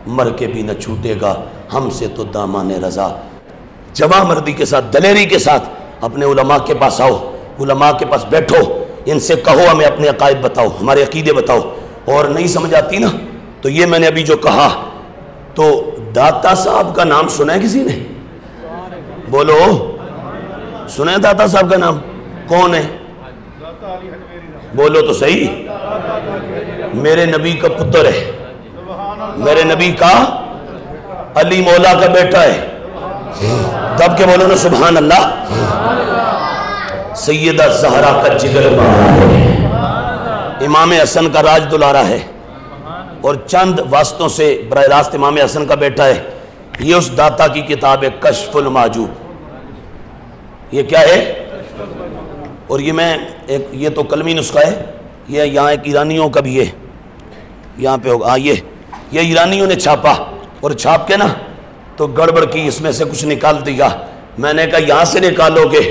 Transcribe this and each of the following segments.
مر کے بھی نہ چھوٹے گا ہم سے تو دامان رضا۔ جواں مردی کے ساتھ، دلیری کے ساتھ اپنے علماء کے پاس آؤ، علماء کے پاس بیٹھو، ان سے کہو ہمیں اپنے عقائد بتاؤ، ہمارے عقیدے بتاؤ، اور نہیں سمجھ آتی نا تو یہ میں نے ابھی جو کہا، تو داتا صاحب کا نام سنا ہے کسی نے؟ بولو، سنا ہے داتا صاحب کا نام؟ کون ہے؟ بولو تو صحیح۔ میرے نبی کا پتر ہے، میرے نبی کا علی مولا کا بیٹا ہے، دب کے بولو نا سبحان اللہ۔ سیدہ زہرا کا جگر بارا ہے، امام حسن کا راج دلارا ہے، اور چند واسطوں سے براہ راست امام حسن کا بیٹا ہے۔ یہ اس داتا کی کتاب ہے کشف المحجوب۔ یہ کیا ہے؟ اور یہ تو کلمی نسخہ ہے، یہ یہاں ایک ایرانیوں کا بھی ہے، یہاں پہ ہوگا، یہ ایرانیوں نے چھاپا، اور چھاپ کے نا تو گڑبڑ کی، اس میں سے کچھ نکال دیا۔ میں نے کہا یہاں سے نکالو گے،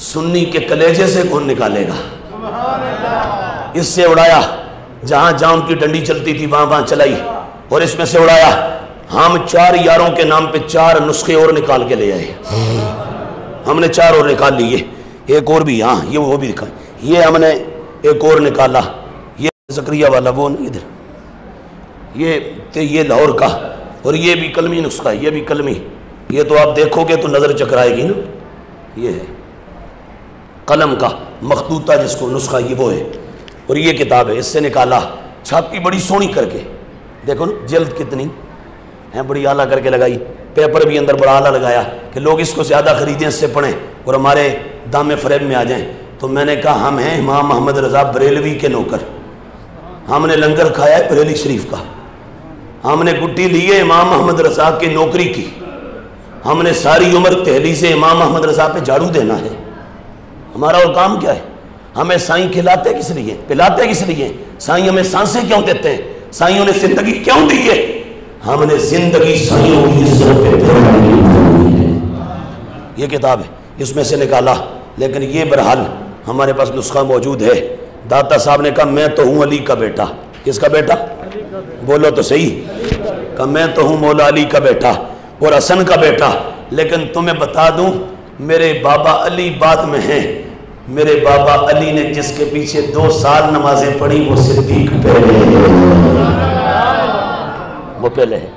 سنی کے کلیجے سے کون نکالے گا؟ اس سے اڑایا، جہاں جہاں ان کی ڈنڈی چلتی تھی وہاں وہاں چلائی، اور اس میں سے اڑایا۔ ہم 4 یاروں کے نام پہ 4 نسخے اور نکال کے لے آئے، ہم نے 4 اور نکال لیے، ایک اور بھی، ہاں یہ وہ بھی دکھا، یہ ہم نے ایک اور نکالا، یہ زکریا والا، وہ نہیں ادھر، یہ لاہور کا، اور یہ بھی کلمی نسخہ ہے، یہ بھی کلمی، یہ تو آپ دیکھو گے تو نظر چکرائے گی نا، یہ ہے قلم کا مخطوطہ جس کو نسخہ، یہ وہ ہے، اور یہ کتاب ہے، اس سے نکالا، چھاپی بڑی سونی کر کے، دیکھو نا جلد کتنی ہے، بڑی اعلیٰ کر کے لگائی، پیپر بھی اندر بڑا اعلیٰ لگایا کہ لوگ اس کو زیادہ خریدیں، اس سے پڑھیں اور ہمارے دام فریب میں آ جائیں۔ تو میں نے کہا ہم ہیں امام محمد رضا بریلوی کے نوکر، ہم نے لنگر کھایا ہے بریلی شریف کا، ہم نے گٹی لی ہے امام محمد رضا کی نوکری کی، ہم نے ساری عمر تحلیل امام محمد رضا پہ جھاڑو دینا ہے، ہمارا اور کام کیا ہے؟ ہمیں سائیں کھلاتے کس لیے، پلاتے کس لیے؟ سائیں ہمیں سانسیں کیوں دیتے ہیں؟ سائیوں نے زندگی کیوں دی ہے؟ ہم نے زندگی سائیوں کی عزت پہ پھیلائی ہے۔ یہ کتاب ہے، اس میں سے نکالا، لیکن یہ برحال ہمارے پاس نسخہ موجود ہے۔ داتا صاحب نے کہا میں تو ہوں علی کا بیٹا۔ کس کا بیٹا؟ بولو تو صحیح۔ کہا میں تو ہوں مولا علی کا بیٹا اور حسن کا بیٹا، لیکن تمہیں بتا دوں میرے بابا علی بعد میں ہیں، میرے بابا علی نے جس کے پیچھے 2 سال نمازیں پڑھی وہ صدیق پہلے ہے، وہ پہلے ہے۔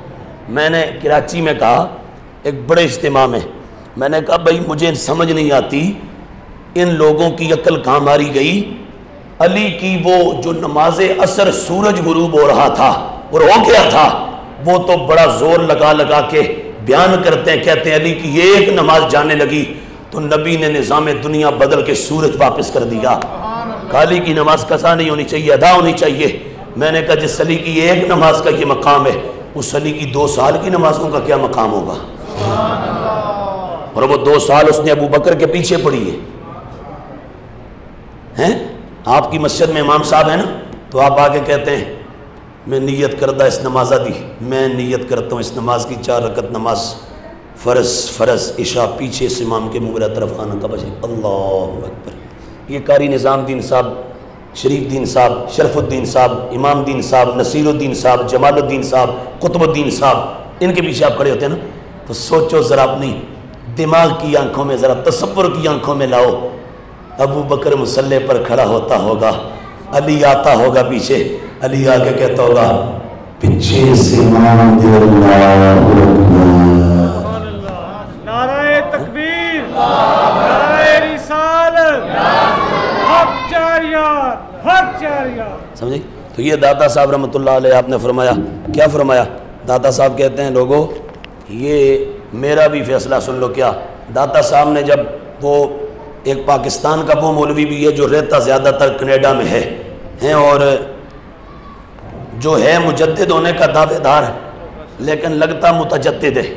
میں نے کراچی میں کہا ایک بڑے اجتماع میں، میں نے کہا بھائی مجھے سمجھ نہیں آتی ان لوگوں کی عقل کہاں ماری گئی؟ علی کی وہ جو نماز عصر سورج غروب ہو رہا تھا اور ہو گیا تھا، وہ تو بڑا زور لگا لگا کے بیان کرتے ہیں، کہتے ہیں علی کی ایک نماز جانے لگی تو نبی نے نظام دنیا بدل کے سورج واپس کر دیا۔ علی کی نماز قضا نہیں ہونی چاہیے، ادا ہونی چاہیے۔ میں نے کہا جس علی کی ایک نماز کا یہ مقام ہے، اس علی کی 2 سال کی نمازوں کا کیا مقام ہوگا؟ اور وہ 2 سال اس نے ابو بکر کے پیچھے پڑھی ہے۔ آپ کی مسجد میں امام صاحب ہیں نا، تو آپ آگے کہتے ہیں میں نیت کردہ اس نمازہ دی، میں نیت کرتا ہوں اس نماز کی 4 رکعت نماز فرض عشاء پیچھے اس امام کے منہ طرف آنا کا بجے، اللہ اکبر۔ یہ قاری نظام الدین صاحب، شریف الدین صاحب، شرف الدین صاحب، امام الدین صاحب، نصیر الدین صاحب، جمال الدین صاحب، قطب الدین صاحب، ان کے پیچھے آپ کھڑے ہوتے ہیں نا، تو سوچو ذرا اپنی دماغ کی آنکھوں میں، ذرا تصور کی آنکھوں میں لاؤ، ابو بکر مصلی پر کھڑا ہوتا ہوگا، علی آتا ہوگا پیچھے، علی آ کے کہتا ہوگا پیچھے سے مان دے اللہ نعرہ تکبیر، نعرہ رسالت، حق جاریات، حق جاریات۔ سمجھے؟ تو یہ داتا صاحب رحمۃ اللہ علیہ آپ نے فرمایا، کیا فرمایا؟ داتا صاحب کہتے ہیں لوگوں یہ میرا بھی فیصلہ سن لو۔ کیا؟ داتا صاحب نے جب وہ ایک پاکستان کا وہ مولوی بھی ہے جو رہتا زیادہ تر کینیڈا میں ہے اور جو ہے مجدد ہونے کا دعوے دار ہے لیکن لگتا متجدد ہے،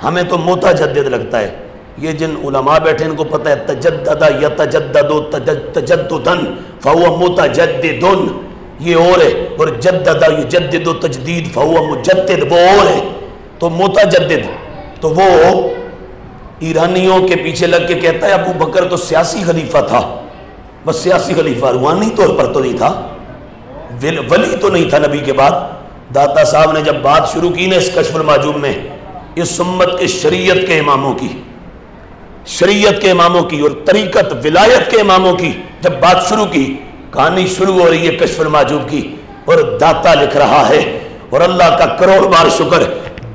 ہمیں تو متجدد لگتا ہے۔ یہ جن علماء بیٹھے ان کو پتہ ہے تجدد یتجدد تجددن فہو متجدد، یہ اور ہے، اور جدد یجدد تجدید فہو مجدد، وہ اور ہے۔ تو متجدد تو وہ ایرانیوں کے پیچھے لگ کے کہتا ہے ابو بکر تو سیاسی خلیفہ تھا، بس سیاسی خلیفہ، روحانی طور پر تو نہیں تھا، ولی تو نہیں تھا نبی کے بعد، داتا صاحب نے جب بات شروع کی نا اس کشف المحجوب میں اس امت کے شریعت کے اماموں کی، شریعت کے اماموں کی اور طریقت ولایت کے اماموں کی جب بات شروع کی، کہانی شروع ہو رہی ہے کشف المحجوب کی، اور داتا لکھ رہا ہے، اور اللہ کا کروڑ بار شکر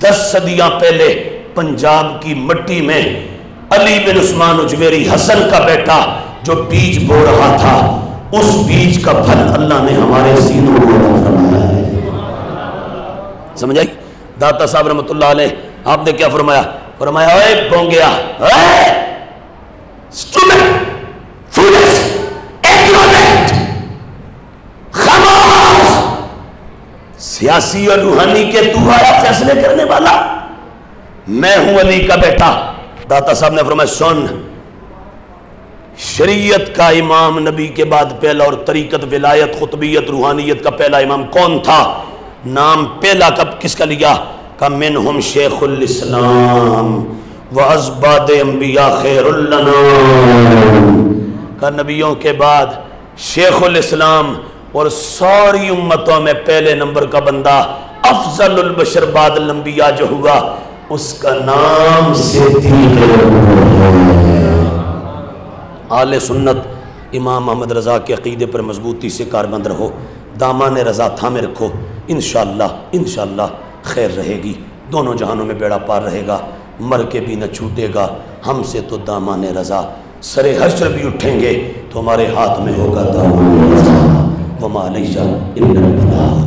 10 صدیاں پہلے پنجاب کی مٹی میں علی بن عثمان اجویری حسن کا بیٹا جو بیج بو رہا تھا، اس بیج کا پھل اللہ نے ہمارے سینوں کو عطا فرمایا ہے۔ سمجھ آئی؟ داتا صاحب رحمۃ اللہ علیہ آپ نے کیا فرمایا؟ فرمایا اے بونگیا، اے اسٹوڈنٹ، فولش، ایگنورنٹ، خاموش، سیاسی اور روحانی کے تو آیا فیصلے کرنے والا، میں ہوں علی کا بیٹا۔ داتا صاحب نے فرمایا سن، شریعت کا امام نبی کے بعد پہلا اور طریقت ولایت خطبیت روحانیت کا پہلا امام کون تھا؟ نام پہلا کب کس کا لیا؟ کہ منہم شیخ الاسلام وازباد انبیاء خیر الانام، کہ نبیوں کے بعد شیخ الاسلام اور ساری امتوں میں پہلے نمبر کا بندہ افضل البشر بعد الانبیاء جو ہوا اس کا نام صدیق ہے۔ آل سنت امام احمد رضا کے عقیدے پر مضبوطی سے کاربند رہو، دامان رضا تھامے رکھو، انشاءاللہ خیر رہے گی، دونوں جہانوں میں بیڑا پار رہے گا، مر کے بھی نہ چھوٹے گا ہم سے تو دامان رضا، سر حشر بھی اٹھیں گے تو ہمارے ہاتھ میں ہوگا دامان رضا، وما علیہ الا البلاغ۔